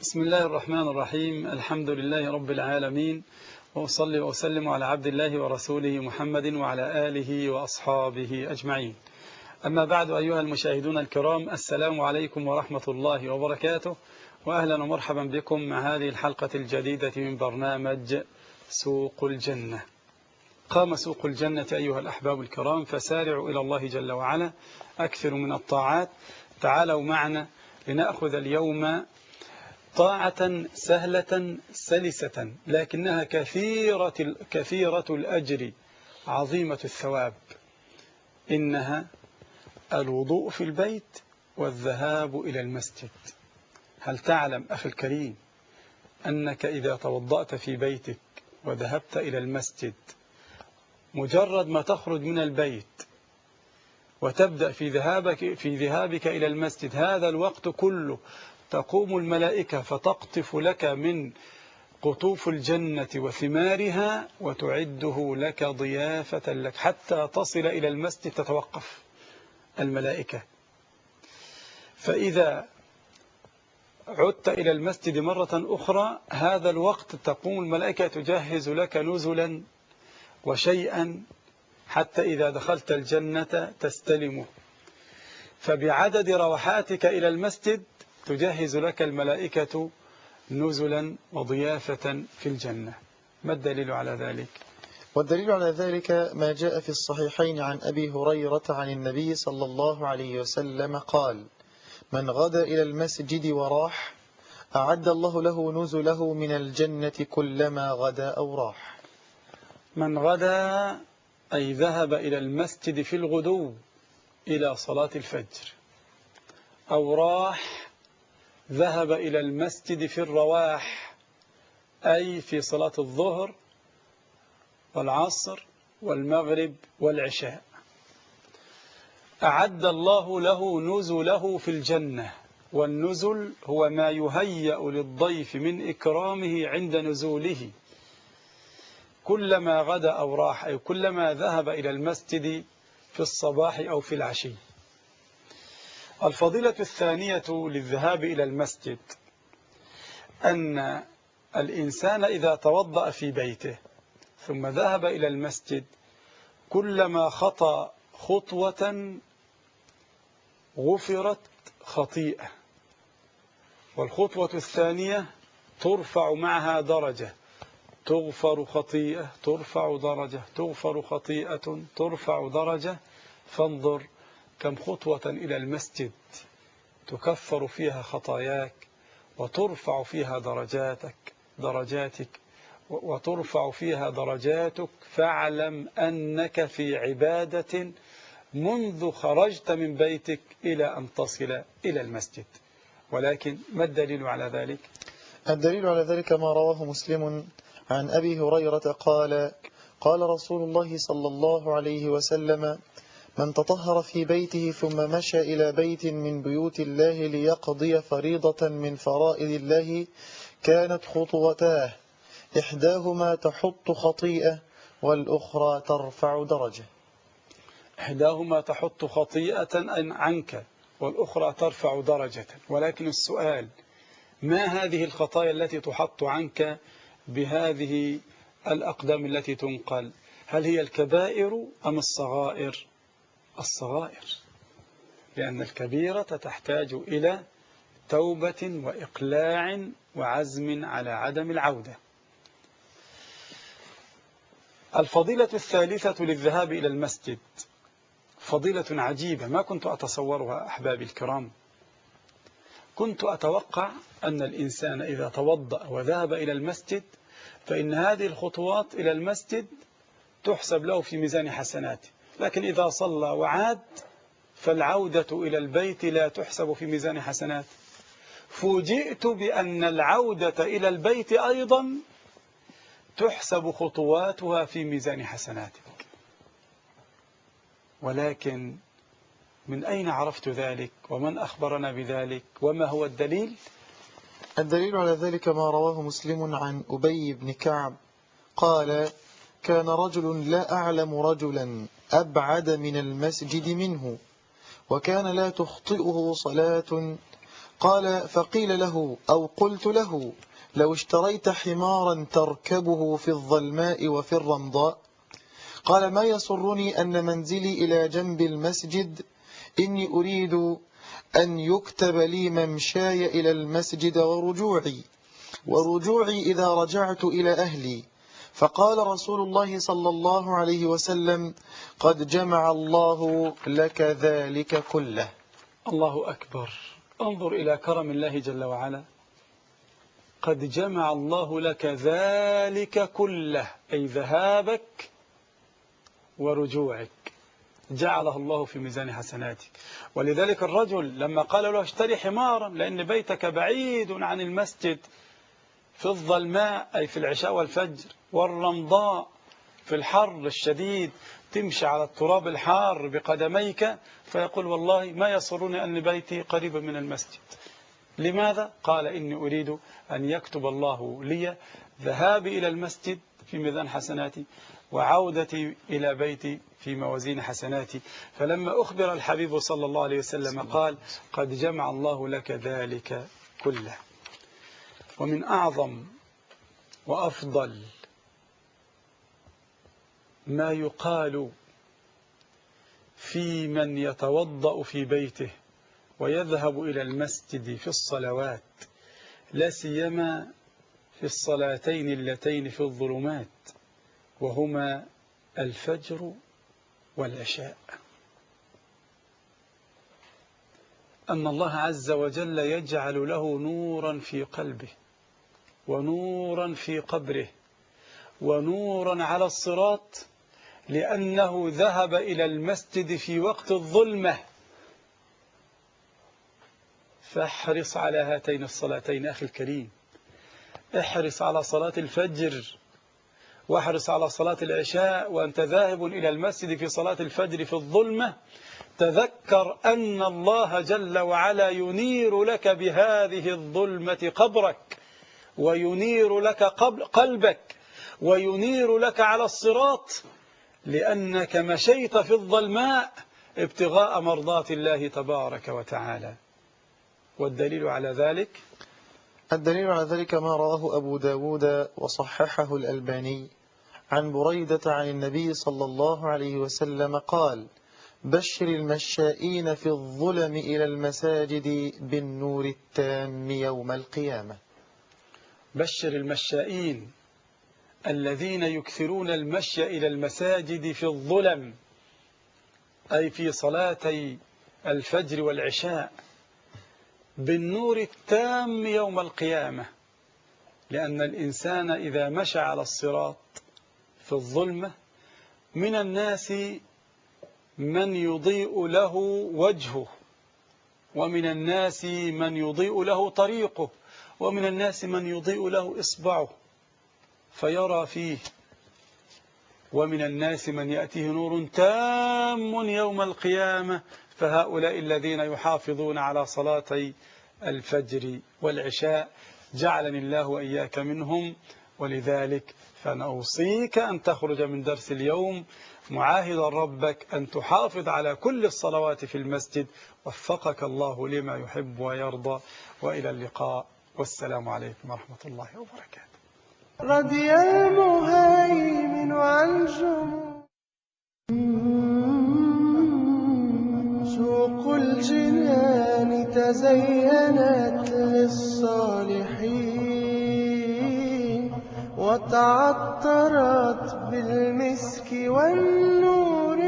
بسم الله الرحمن الرحيم. الحمد لله رب العالمين، وأصلي وأسلم على عبد الله ورسوله محمد وعلى آله وأصحابه أجمعين. أما بعد، أيها المشاهدون الكرام، السلام عليكم ورحمة الله وبركاته، وأهلا ومرحبا بكم مع هذه الحلقة الجديدة من برنامج سوق الجنة. قام سوق الجنة أيها الأحباب الكرام، فسارعوا إلى الله جل وعلا، أكثروا من الطاعات. تعالوا معنا لنأخذ اليوم طاعة سهلة سلسة، لكنها كثيرة الأجر عظيمة الثواب. إنها الوضوء في البيت والذهاب إلى المسجد. هل تعلم أخي الكريم أنك إذا توضأت في بيتك وذهبت إلى المسجد، مجرد ما تخرج من البيت وتبدأ في ذهابك إلى المسجد، هذا الوقت كله تقوم الملائكة فتقطف لك من قطوف الجنة وثمارها وتعده لك ضيافة لك حتى تصل إلى المسجد. تتوقف الملائكة، فإذا عدت إلى المسجد مرة أخرى، هذا الوقت تقوم الملائكة تجهز لك نزلا وشيئا حتى إذا دخلت الجنة تستلمه. فبعدد روحاتك إلى المسجد تجهز لك الملائكة نزلا وضيافة في الجنة. ما الدليل على ذلك؟ والدليل على ذلك ما جاء في الصحيحين عن أبي هريرة عن النبي صلى الله عليه وسلم قال: من غدا إلى المسجد وراح أعد الله له نزله من الجنة كلما غدا أو راح. من غدا أي ذهب إلى المسجد في الغدو إلى صلاة الفجر، أو راح ذهب إلى المسجد في الرواح أي في صلاة الظهر والعصر والمغرب والعشاء، أعد الله له نزله في الجنة. والنزل هو ما يهيأ للضيف من إكرامه عند نزوله، كلما غدا أو راح أي كلما ذهب إلى المسجد في الصباح أو في العشي. الفضيلة الثانية للذهاب إلى المسجد أن الإنسان إذا توضأ في بيته ثم ذهب إلى المسجد، كلما خطى خطوة غفرت خطيئة، والخطوة الثانية ترفع معها درجة، تغفر خطيئة ترفع درجة، تغفر خطيئة ترفع درجة. فانظر كم خطوة إلى المسجد تكفر فيها خطاياك وترفع فيها درجاتك وترفع فيها درجاتك. فاعلم أنك في عبادة منذ خرجت من بيتك إلى أن تصل إلى المسجد. ولكن ما الدليل على ذلك؟ الدليل على ذلك ما رواه مسلم عن أبي هريرة قال: قال رسول الله صلى الله عليه وسلم: من تطهر في بيته ثم مشى إلى بيت من بيوت الله ليقضي فريضة من فرائض الله كانت خطوتاه إحداهما تحط خطيئة والأخرى ترفع درجة. إحداهما تحط خطيئة عنك والأخرى ترفع درجة. ولكن السؤال: ما هذه الخطايا التي تحط عنك بهذه الأقدام التي تنقل؟ هل هي الكبائر أم الصغائر؟ الصغائر، لأن الكبيرة تحتاج إلى توبة وإقلاع وعزم على عدم العودة. الفضيلة الثالثة للذهاب إلى المسجد فضيلة عجيبة ما كنت أتصورها أحبابي الكرام. كنت أتوقع أن الإنسان إذا توضأ وذهب إلى المسجد فإن هذه الخطوات إلى المسجد تحسب له في ميزان حسناته، لكن إذا صلى وعاد فالعودة إلى البيت لا تحسب في ميزان حسناته. فوجئت بأن العودة إلى البيت أيضا تحسب خطواتها في ميزان حسناتك. ولكن من أين عرفت ذلك؟ ومن أخبرنا بذلك؟ وما هو الدليل؟ الدليل على ذلك ما رواه مسلم عن أبي بن كعب قال: كان رجل لا أعلم رجلا أبعد من المسجد منه، وكان لا تخطئه صلاة قال فقيل له أو قلت له لو اشتريت حمارا تركبه في الظلماء وفي الرمضاء؟ قال ما يسرني أن منزلي إلى جنب المسجد، إني أريد أن يكتب لي ممشاي إلى المسجد ورجوعي إذا رجعت إلى أهلي. فقال رسول الله صلى الله عليه وسلم قد جمع الله لك ذلك كله. الله أكبر. انظر إلى كرم الله جل وعلا. قد جمع الله لك ذلك كله، أي ذهابك ورجوعك جعله الله في ميزان حسناتك. ولذلك الرجل لما قال له اشتري حمارا لأن بيتك بعيد عن المسجد في الظلماء أي في العشاء والفجر، والرمضاء في الحر الشديد تمشي على التراب الحار بقدميك، فيقول والله ما يسرني أن بيتي قريب من المسجد. لماذا؟ قال إني أريد أن يكتب الله لي ذهابي إلى المسجد في ميزان حسناتي وعودتي إلى بيتي في موازين حسناتي. فلما أخبر الحبيب صلى الله عليه وسلم قال قد جمع الله لك ذلك كله. ومن أعظم وأفضل ما يقال في من يتوضأ في بيته ويذهب إلى المسجد في الصلوات، لا سيما في الصلاتين اللتين في الظلمات وهما الفجر والعشاء، أن الله عز وجل يجعل له نورا في قلبه ونورا في قبره ونورا على الصراط، لأنه ذهب إلى المسجد في وقت الظلمة. فاحرص على هاتين الصلاتين أخي الكريم، احرص على صلاة الفجر واحرص على صلاة العشاء. وأنت ذاهب إلى المسجد في صلاة الفجر في الظلمة تذكر أن الله جل وعلا ينير لك بهذه الظلمة قبرك، وينير لك قلبك، وينير لك على الصراط، لأنك مشيت في الظلماء ابتغاء مرضات الله تبارك وتعالى. والدليل على ذلك ما رواه أبو داود وصححه الألباني عن بريدة عن النبي صلى الله عليه وسلم قال بشر المشائين في الظلم إلى المساجد بالنور التام يوم القيامة. بشر المشائين الذين يكثرون المشي إلى المساجد في الظلم، أي في صلاتي الفجر والعشاء، بالنور التام يوم القيامة، لأن الإنسان إذا مشى على الصراط في الظلمة من الناس من يضيء له وجهه، ومن الناس من يضيء له طريقه، ومن الناس من يضيء له إصبعه فيرى فيه، ومن الناس من يأتيه نور تام يوم القيامة. فهؤلاء الذين يحافظون على صلاتي الفجر والعشاء جعلني الله وإياك منهم. ولذلك فأنا أوصيك أن تخرج من درس اليوم معاهدا ربك أن تحافظ على كل الصلوات في المسجد. وفقك الله لما يحب ويرضى، وإلى اللقاء، والسلام عليكم ورحمة الله وبركاته. رضي المهيمن عن جموع سوق الجنان تزينت للصالحين وتعطرت بالمسك والنور